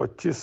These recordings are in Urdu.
25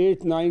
8, 9,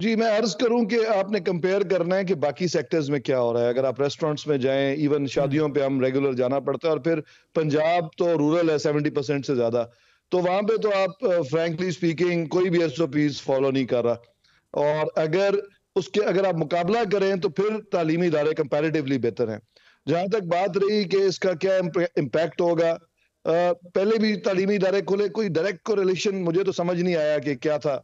جی میں عرض کروں کہ آپ نے کمپیئر کرنا ہے کہ باقی سیکٹرز میں کیا ہو رہا ہے. اگر آپ ریسٹورنٹس میں جائیں، ایون شادیوں پہ ہم ریگولر جانا پڑتا ہے، اور پھر پنجاب تو رورل ہے 70% سے زیادہ، تو وہاں پہ تو آپ فرینکلی سپیکنگ کوئی بھی SOPs فالو نہیں کر رہا. اور اگر آپ مقابلہ کریں تو پھر تعلیمی ادارے کمپیریٹیولی بہتر ہیں. جہاں تک بات رہی کہ اس کا کیا امپیکٹ ہوگا، پہلے بھی تعلیمی ادارے کھلے، کوئی ڈائریکٹ کوریلیشن مجھے تو سمجھ نہیں آیا کہ کیا تھا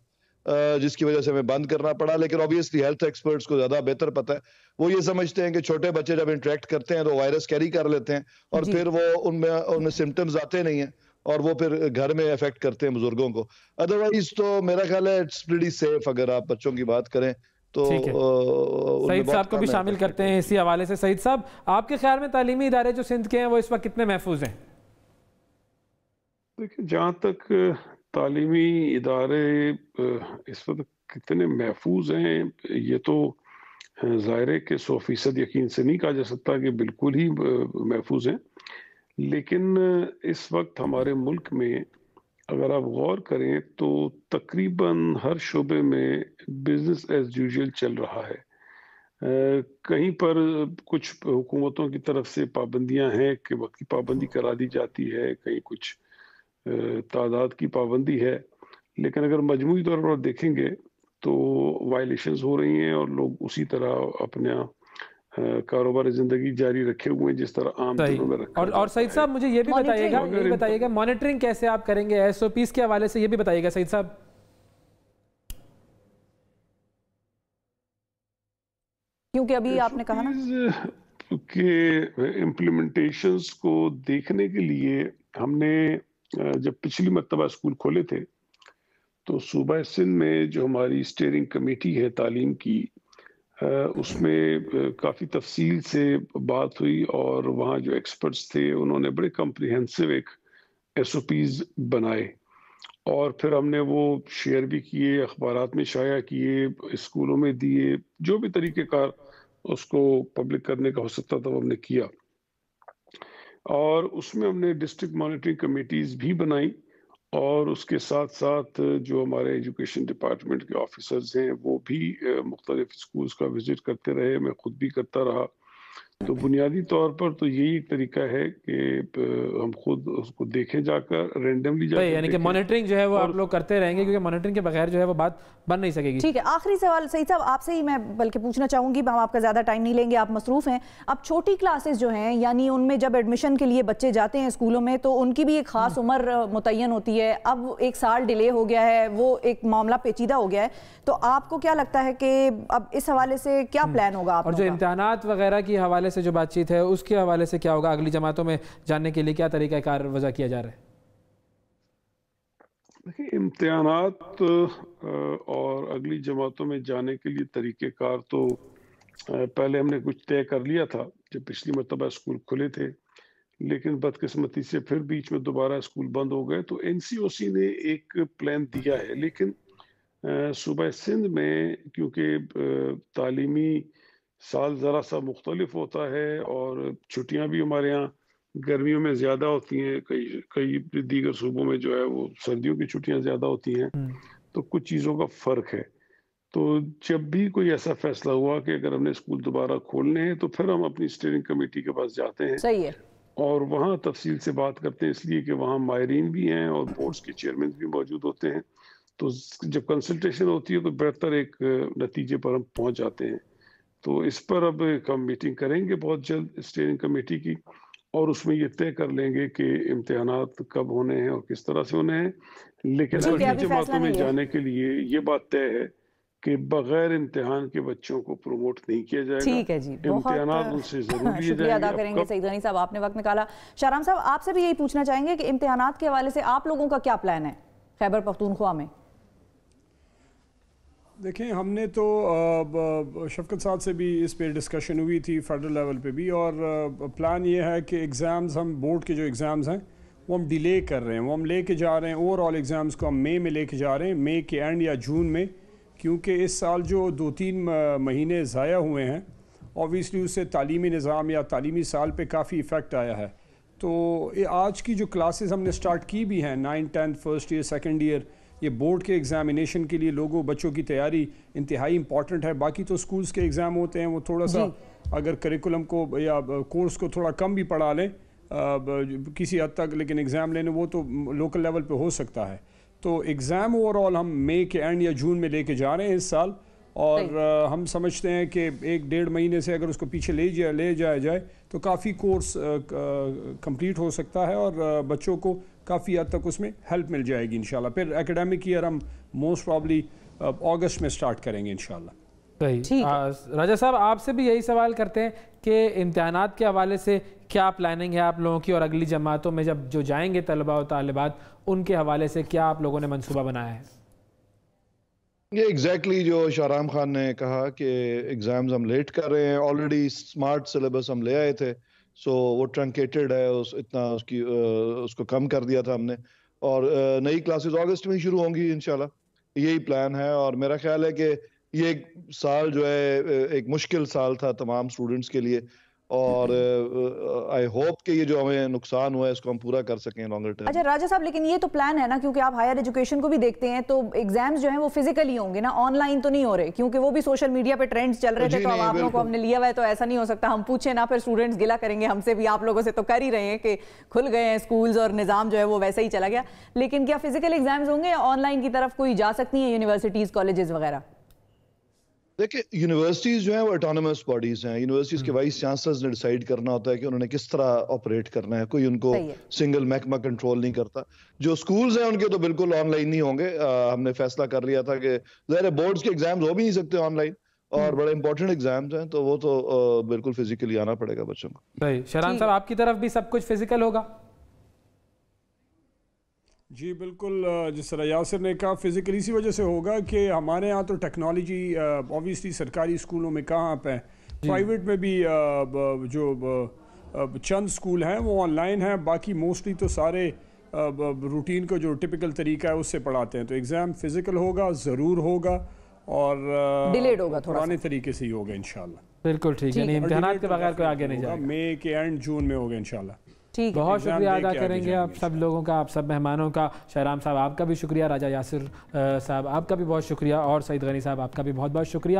جس کی وجہ سے ہمیں بند کرنا پڑا. لیکن obviously ہیلتھ ایکسپرٹس کو زیادہ بہتر پتہ ہے. وہ یہ سمجھتے ہیں کہ چھوٹے بچے جب انٹریکٹ کرتے ہیں تو وائرس کیری کر لیتے ہیں، اور پھر وہ ان میں سمٹمز آتے نہیں ہیں، اور وہ پھر گھر میں افیکٹ کرتے ہیں بزرگوں کو. ادروائز تو میرا خیال ہے اٹس پریٹی سیف. اگر آپ بچوں کی بات کریں تو سعید صاحب کو بھی شامل کرتے ہیں اسی حوالے سے. سعید صاحب، آپ کے خیال میں تعلیمی ادارے جو سندھ کے ہیں وہ اس وقت کتنے محفوظ ہیں؟ دیکھیں، جہاں تک تعلیمی ادارے اس وقت کتنے محفوظ ہیں، یہ تو ظاہر ہے کہ 100% یقین سے نہیں کہا جا سکتا کہ بالکل ہی محفوظ ہیں. لیکن اس وقت ہمارے ملک میں اگر آپ غور کریں تو تقریباً ہر شعبے میں بزنس ایز یوزول چل رہا ہے. کہیں پر کچھ حکومتوں کی طرف سے پابندیاں ہیں کہ وقت کی پابندی کرا دی جاتی ہے، کہیں کچھ تعداد کی پابندی ہے، لیکن اگر مجموعی طور پر دیکھیں گے تو وائلیشنز ہو رہی ہیں اور لوگ اسی طرح اپنا کاروبار زندگی جاری رکھے ہوئے ہیں جس طرح عام دنوں میں رکھا. اور سعید صاحب مجھے یہ بھی بتائیے گا مانیٹرنگ کیسے آپ کریں گے SOPs کے حوالے سے، یہ بھی بتائیے گا سعید صاحب. کیونکہ ابھی آپ نے کہا نا کہ امپلیمنٹیشنز کو دیکھنے کے لیے ہم نے جب پچھلی مرتبہ اسکول کھولے تھے تو صوبہ سندھ میں جو ہماری اسٹیئرنگ کمیٹی ہے تعلیم کی، اس میں کافی تفصیل سے بات ہوئی، اور وہاں جو ایکسپرٹس تھے انہوں نے بڑے کمپریہنسو ایک SOPs بنائے، اور پھر ہم نے وہ شیئر بھی کیے، اخبارات میں شائع کیے، اسکولوں میں دیے، جو بھی طریقہ کار اس کو پبلک کرنے کا ہو سکتا تھا وہ ہم نے کیا. اور اس میں ہم نے ڈسٹرکٹ مانیٹرنگ کمیٹیز بھی بنائیں، اور اس کے ساتھ ساتھ جو ہمارے ایجوکیشن ڈپارٹمنٹ کے آفیسرز ہیں وہ بھی مختلف اسکولز کا وزٹ کرتے رہے، میں خود بھی کرتا رہا. تو بنیادی طور پر تو یہی ایک طریقہ ہے کہ ہم خود اس کو دیکھیں جا کر رینڈملی جا کر، یعنی کہ مانیٹرنگ جو ہے وہ آپ لوگ کرتے رہیں گے، کیونکہ مانیٹرنگ کے بغیر جو ہے وہ بات بن نہیں سکے گی. ٹھیک ہے، آخری سوال سعید صاحب آپ سے ہی میں بلکہ پوچھنا چاہوں گی، ہم آپ کا زیادہ ٹائم نہیں لیں گے، آپ مصروف ہیں. اب چھوٹی کلاسز جو ہیں، یعنی ان میں جب ایڈمیشن کے لیے بچے جاتے ہیں اسکولوں میں تو ان کی بھی ایک خاص عمر متعین ہوتی ہے. اب 1 سال ڈیلے ہو گیا ہے، وہ ایک معاملہ پیچیدہ ہو گیا ہے، تو آپ کو کیا لگتا ہے کہ اب اس حوالے سے کیا پلان ہوگا؟ اور جو امتحانات وغیرہ کی حوالے سے جو بات چیت ہے اس کے حوالے سے کیا ہوگا؟ اگلی جماعتوں میں جاننے کے لیے کیا طریقہ کار وضع کیا جا رہا ہے؟ امتحانات اور اگلی جماعتوں میں جانے کے لیے طریقہ کار تو پہلے ہم نے کچھ طے کر لیا تھا جب پچھلی مرتبہ اسکول کھلے تھے، لیکن بدقسمتی سے پھر بیچ میں دوبارہ اسکول بند ہو گئے. تو NCOC نے ایک پلان دیا ہے، لیکن صوبہ سندھ میں کیونکہ تعلیمی سال ذرا سا مختلف ہوتا ہے اور چھٹیاں بھی ہمارے ہاں گرمیوں میں زیادہ ہوتی ہیں، کئی دیگر صوبوں میں جو ہے وہ سردیوں کی چھٹیاں زیادہ ہوتی ہیں، تو کچھ چیزوں کا فرق ہے. تو جب بھی کوئی ایسا فیصلہ ہوا کہ اگر ہم نے اسکول دوبارہ کھولنے ہیں تو پھر ہم اپنی اسٹیئرنگ کمیٹی کے پاس جاتے ہیں. صحیح ہے. اور وہاں تفصیل سے بات کرتے ہیں، اس لیے کہ وہاں ماہرین بھی ہیں اور بورڈز کے چیئرمین بھی موجود ہوتے ہیں. تو جب کنسلٹیشن ہوتی ہے تو بہتر ایک نتیجے پر ہم پہنچ جاتے ہیں. تو اس پر اب ہم میٹنگ کریں گے بہت جلد اسٹیئرنگ کمیٹی کی، اور اس میں یہ طے کر لیں گے کہ امتحانات کب ہونے ہیں اور کس طرح سے ہونے ہیں. لیکن اگلی جماعتوں میں جانے کے لیے یہ بات طے ہے کہ بغیر امتحان کے بچوں کو پروموٹ نہیں کیا جائے گا. ٹھیک ہے جی، امتحانات ان سے ضرور لیے جائیں گے. شکریہ ادا کریں گے سعید غنی صاحب، آپ نے وقت نکالا. شاہرام صاحب آپ سے بھی یہی پوچھنا چاہیں گے کہ امتحانات کے حوالے سے آپ لوگوں کا کیا پلان ہے خیبر پختونخوا میں؟ دیکھیں، ہم نے تو شفقت صاحب سے بھی اس پہ ڈسکشن ہوئی تھی فیڈرل لیول پہ بھی، اور پلان یہ ہے کہ ایگزامز ہم بورڈ کے جو ایگزامز ہیں وہ ہم ڈیلے کر رہے ہیں، وہ ہم لے کے جا رہے ہیں. اوور آل ایگزامز کو ہم مئی میں لے کے جا رہے ہیں، مئی کے اینڈ یا جون میں، کیونکہ اس سال جو 2-3 مہینے ضائع ہوئے ہیں اوبویسلی اس سے تعلیمی نظام یا تعلیمی سال پہ کافی ایفیکٹ آیا ہے. تو آج کی جو کلاسز ہم نے سٹارٹ کی بھی ہیں 9, 10 فرسٹ ایئر سیکنڈ ایئر، یہ بورڈ کے ایگزامینیشن کے لیے لوگوں بچوں کی تیاری انتہائی امپورٹنٹ ہے. باقی تو سکولز کے ایگزام ہوتے ہیں وہ تھوڑا سا اگر کریکولم کو یا کورس کو تھوڑا کم بھی پڑھا لیں کسی حد تک, لیکن ایگزام لینے وہ تو لوکل لیول پہ ہو سکتا ہے. تو ایگزام اوور آل ہم مئی کے اینڈ یا جون میں لے کے جا رہے ہیں اس سال, اور ہم سمجھتے ہیں کہ 1-1.5 مہینے سے اگر اس کو پیچھے لے جایا جائے تو کافی کورس کمپلیٹ ہو سکتا ہے اور بچوں کو کافی حد تک اس میں ہیلپ مل جائے گی انشاءاللہ. پھر ایکیڈیمک ایئر ہم موسٹ پرابلی اگست میں سٹارٹ کریں گے انشاءاللہ. صحیح. راجہ صاحب آپ سے بھی یہی سوال کرتے ہیں کہ امتحانات کے حوالے سے کیا پلاننگ ہے آپ لوگوں کی, اور اگلی جماعتوں میں جب جو جائیں گے طلبہ و طالبات ان کے حوالے سے کیا آپ لوگوں نے منصوبہ بنایا ہے؟ یہ ایگزیکٹلی جو شاہرام خان نے کہا کہ ایگزامز ہم لیٹ کر رہے ہیں. آلریڈی اسمارٹ سلیبس ہم لے آئے تھے, سو وہ ٹرنکیٹڈ ہے, اتنا اس کو کم کر دیا تھا ہم نے, اور نئی کلاسز اگست میں ہی شروع ہوں گی انشاءاللہ. یہی پلان ہے, اور میرا خیال ہے کہ یہ ایک سال جو ہے ایک مشکل سال تھا تمام اسٹوڈنٹس کے لیے, اور آئی ہوپ کہ یہ جو ہمیں نقصان ہوا ہے اس کو ہم پورا کر سکیں لانگر ٹرم. اچھا راجہ صاحب, لیکن یہ تو پلان ہے نا, کیونکہ آپ ہائر ایجوکیشن کو بھی دیکھتے ہیں تو ایگزامز جو ہیں وہ فزیکلی ہوں گے نا, آن لائن تو نہیں ہو رہے, کیونکہ وہ بھی سوشل میڈیا پہ ٹرینڈز چل رہے تھے تو اب آپ لوگوں کو ہم نے لیا ہوا ہے تو ایسا نہیں ہو سکتا ہم پوچھیں نا, پھر اسٹوڈنٹس گلا کریں گے ہم سے بھی, آپ لوگوں سے تو کر ہی رہے ہیں کہ کھل گئے ہیں اسکولز اور نظام جو ہے وہ ویسا ہی چلا گیا. لیکن کیا فزیکل ایگزامز ہوں گے یا آن لائن کی طرف کوئی جا سکتی ہیں یونیورسٹیز کالجز وغیرہ؟ دیکھیں یونیورسٹیز جو ہیں وہ اٹانومس باڈیز ہیں. یونیورسٹیز کے وائس چانسلرز نے ڈیسائیڈ کرنا ہوتا ہے کہ انہوں نے کس طرح آپریٹ کرنا ہے, کوئی ان کو سنگل محکمہ کنٹرول نہیں کرتا. جو سکولز ہیں ان کے تو بالکل آن لائن نہیں ہوں گے. ہم نے فیصلہ کر لیا تھا کہ ظاہر بورڈز کے ایگزامز ہو بھی نہیں سکتے آن لائن, اور بڑے امپورٹنٹ ایگزامز ہیں تو وہ تو بالکل فزیکلی آنا پڑے گا بچوں کو. صحیح. شاہرام صاحب آپ کی طرف بھی سب کچھ فزیکل ہوگا؟ جی بالکل, جس طرح یاسر نے کہا فزیکل اسی وجہ سے ہوگا کہ ہمارے ہاں تو ٹیکنالوجی اوبویسلی سرکاری اسکولوں میں کہاں پہ, پرائیویٹ میں بھی جو چند اسکول ہیں وہ آن لائن ہیں, باقی موسٹلی تو سارے روٹین کو جو ٹپیکل طریقہ ہے اس سے پڑھاتے ہیں. تو ایگزام فزیکل ہوگا, ضرور ہوگا, اور ڈیلیڈ ہوگا, پرانے طریقے سے ہی ہوگا انشاءاللہ. بالکل ٹھیک ہے, یعنی امتحانات کے بغیر کوئی آگے نہیں جائے گا. مئی کے اینڈ جون میں ہوگا انشاءاللہ. بہت شکریہ ادا کریں گے آپ سب لوگوں کا, آپ سب مہمانوں کا. شاہرام صاحب آپ کا بھی شکریہ, راجہ یاسر صاحب آپ کا بھی بہت شکریہ, اور سعید غنی صاحب آپ کا بھی بہت بہت شکریہ.